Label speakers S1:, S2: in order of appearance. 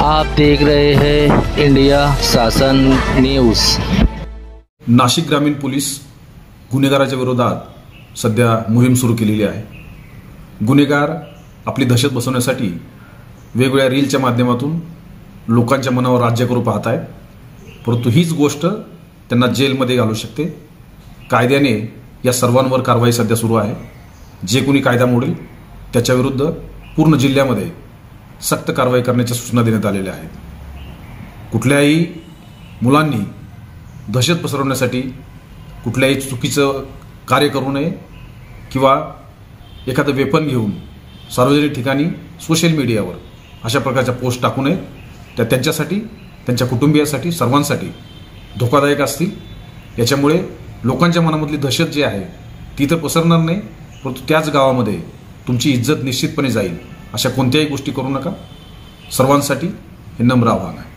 S1: आप देख रहे हैं इंडिया शासन न्यूज़।
S2: नाशिक ग्रामीण पोलीस गुन्हेगाराच्या विरोधात सध्या मोहीम सुरू केलेली आहे। गुन्हेगार आपली दहशत बसवण्यासाठी वेगवेगळ्या रीलच्या माध्यमातून लोकांच्या मनावर राज्य करू पाहत आहेत, परंतु हीच गोष्ट त्यांना जेलमध्ये घालू शकते। कायद्याने या सर्वांवर कारवाई सध्या सुरू आहे। जे कोणी कायदा मोडेल त्याच्याविरुद्ध पूर्ण जिल्ह्यामध्ये सक्त कारवाई करण्याच्या सूचना देण्यात आलेल्या आहेत। कुठल्याही मुलांनी दहशत पसरवण्यासाठी कुठल्याही चुकीचं कार्य करू नये किंवा एखादं वेपन घेऊन सार्वजनिक ठिकाणी सोशल मीडियावर अशा प्रकारच्या पोस्ट टाकू नये। त्या त्यांच्यासाठी, त्यांच्या कुटुंबियासाठी, सर्वांसाठी धोकादायक असतील। याच्यामुळे लोकांच्या मनामधली दहशत जी आहे ती तर पसरणार नाही, परंतु त्याच गावामध्ये तुमची इज्जत निश्चितपणे जाईल। अशा कोणत्याही गोष्टी करू नका। सर्वांसाठी हे नम्र आव्हान आहे।